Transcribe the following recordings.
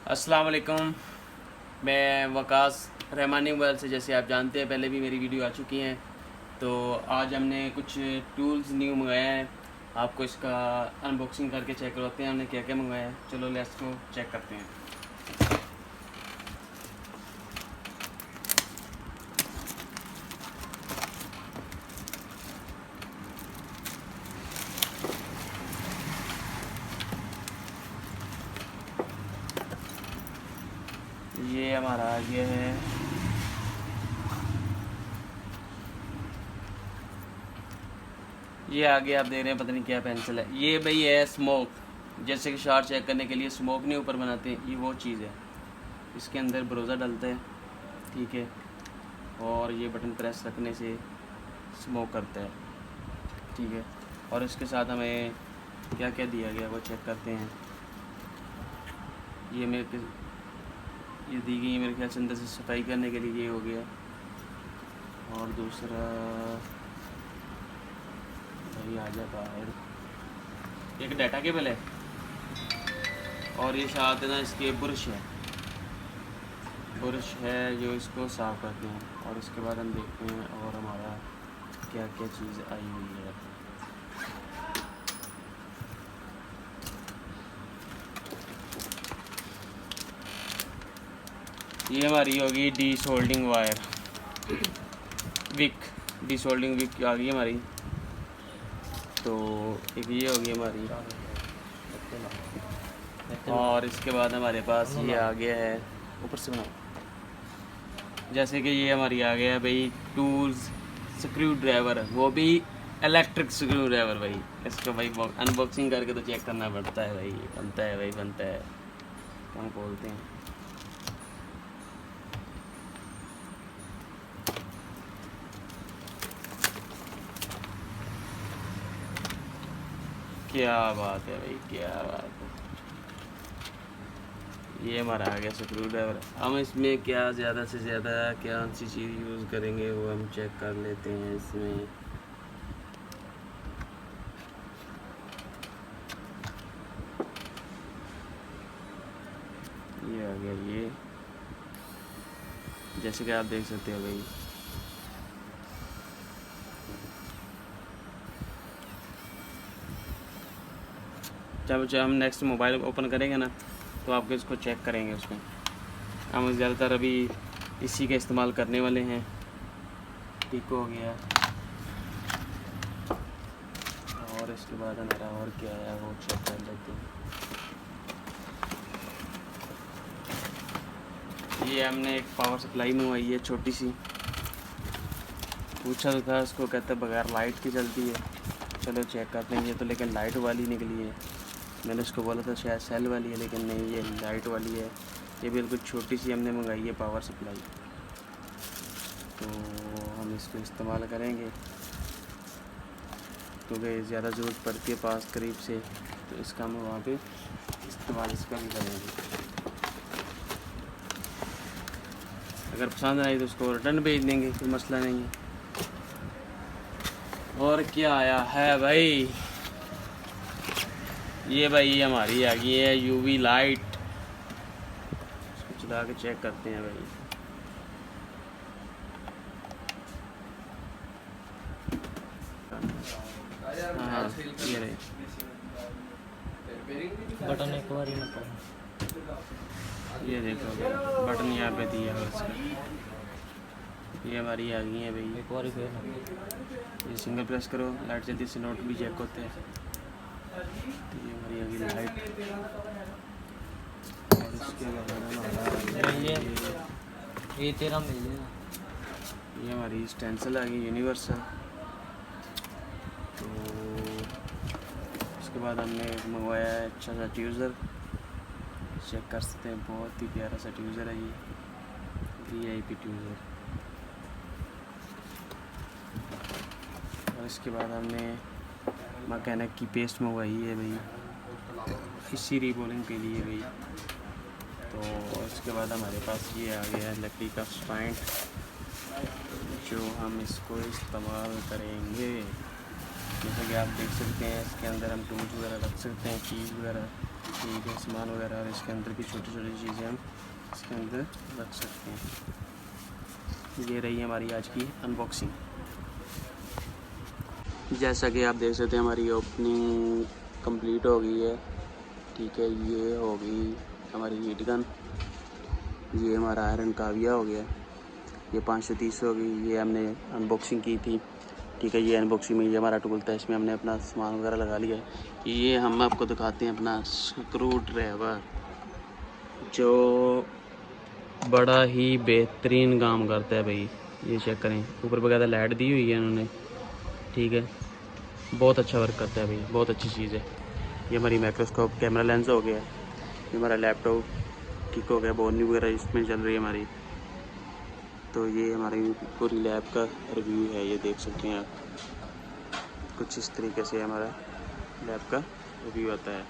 अस्सलाम वालेकुम। मैं वकास रहमानी मोबाइल से, जैसे आप जानते हैं पहले भी मेरी वीडियो आ चुकी हैं। तो आज हमने कुछ टूल्स न्यू मंगाया है। आपको इसका अनबॉक्सिंग करके चेक करवाते हैं हमने क्या क्या मंगाया है। चलो लेट्स को चेक करते हैं। ये हमारा आ गया है ये आगे आप देख रहे हैं, पता नहीं क्या पेंसिल है ये भाई, है स्मोक। जैसे कि शार चेक करने के लिए स्मोक नहीं ऊपर बनाते हैं, ये वो चीज़ है। इसके अंदर ब्रोज़ा डलता है, ठीक है, और ये बटन प्रेस रखने से स्मोक करता है, ठीक है। और इसके साथ हमें क्या क्या दिया गया वो चेक करते हैं। ये दी गई मेरे ख्याल से अंदर से सफाई करने के लिए, ये हो गया। और दूसरा भाई आ जा बाहर, एक डाटा केबल है, और ये साथ है ना इसके ब्रश है जो इसको साफ़ करते हैं। और इसके बाद हम देखते हैं और हमारा क्या क्या चीज़ आई हुई है। ये हमारी होगी desoldering wire wick, desoldering wick आ गई हमारी। तो एक ये होगी हमारी, और इसके बाद हमारे पास ये आ गया है, ऊपर से बनाओ, जैसे कि ये हमारी आ गया है भाई टूल्स स्क्रू ड्राइवर, वो भी इलेक्ट्रिक स्क्रू ड्राइवर भाई। इसको भाई अनबॉक्सिंग करके तो चेक करना पड़ता है भाई, बनता है भाई, बनता है। हम खोलते हैं, क्या बात है भाई, क्या बात है। ये हमारा आ गया स्क्रू ड्राइवर। हम इसमें क्या ज़्यादा से ज़्यादा क्या सी चीज़ यूज़ करेंगे वो हम चेक कर लेते हैं। इसमें ये आ गया, ये जैसे कि आप देख सकते हो भाई, जब हम नेक्स्ट मोबाइल ओपन करेंगे ना तो आपको इसको चेक करेंगे उसमें। हम ज़्यादातर अभी इसी का इस्तेमाल करने वाले हैं। ठीक हो गया, और इसके बाद हमारा और क्या है वो चेक कर लेते हैं। ये हमने एक पावर सप्लाई मंगवाई है छोटी सी, पूछा तो था उसको, कहता है बगैर लाइट की चलती है। चलो चेक करते हैं। ये तो लेकिन लाइट वाली निकली है, मैंने उसको बोला था शायद सेल वाली है, लेकिन नहीं, ये लाइट वाली है। ये बिल्कुल छोटी सी हमने मंगाई है पावर सप्लाई। तो हम इसको इस्तेमाल करेंगे क्योंकि ज़्यादा ज़रूरत पड़ती है पास करीब से, तो इसका हम वहाँ पे इस्तेमाल इसका भी करेंगे। अगर पसंद आई तो उसको रिटर्न भेज देंगे, कोई मसला नहीं है। और क्या आया है भाई, ये भाई हमारी आ गई है यूवी लाइट। इसको चला के चेक करते हैं भाई। हाँ ये रही, बटन एक बार ही ना, ये देखो बटन यहाँ पे दिया है उसका। ये हमारी आ गई है भाई, एक बार ही फिर ये सिंगल प्रेस करो, लाइट जल्दी से नोट भी चेक होते हैं। तो ये हमारी आ गई लाइट। और इसके बाद हमारा ये तेरा मिल जाएगा। ये हमारी स्टेंसिल आ गई यूनिवर्सल। तो उसके बाद हमने मंगवाया है अच्छा सा ट्यूज़र, चेक कर सकते हैं, बहुत ही प्यारा सा ट्यूज़र है ये, VIP ट्यूज़र। और इसके बाद हमने मैकेनिक की पेस्ट मंगवाई है भाई, इसी रीबोलिंग के लिए भाई। तो इसके बाद हमारे पास ये आ गया है लकड़ी का स्पाइंट, जो हम इसको इस्तेमाल करेंगे। जैसा कि आप देख सकते हैं इसके अंदर हम टूल्स वगैरह रख सकते हैं, कीज वगैरह, ठीक है, सामान वगैरह, और इसके अंदर भी छोटी छोटी चीज़ें हम इसके अंदर रख सकते हैं। ये रही हमारी आज की अनबॉक्सिंग। जैसा कि आप देख सकते हैं हमारी ओपनिंग कंप्लीट हो गई है, ठीक है। ये हो गई हमारी हीट गन, ये हमारा आयरन काविया हो गया, ये 530 हो गई, ये हमने अनबॉक्सिंग की थी, ठीक है। ये अनबॉक्सिंग में ये हमारा टूल था, इसमें हमने अपना सामान वगैरह लगा लिया है। ये हम आपको दिखाते हैं अपना स्क्रू ड्राइवर, जो बड़ा ही बेहतरीन काम करता है भाई। ये चेक करें, ऊपर बकायदा लाइट दी हुई है उन्होंने, ठीक है। बहुत अच्छा वर्क करता है भाई, बहुत अच्छी चीज़ है। ये हमारी माइक्रोस्कोप कैमरा लेंस हो गया, ये हमारा लैपटॉप ठीक हो गया, बोर्नी वगैरह इसमें चल रही है हमारी। तो ये हमारी पूरी लैब का रिव्यू है, ये देख सकते हैं आप। कुछ इस तरीके से हमारा लैब का रिव्यू आता है।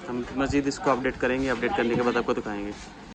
हम मज़ीद इसको अपडेट करेंगे, अपडेट करने के बाद आपको दिखाएंगे।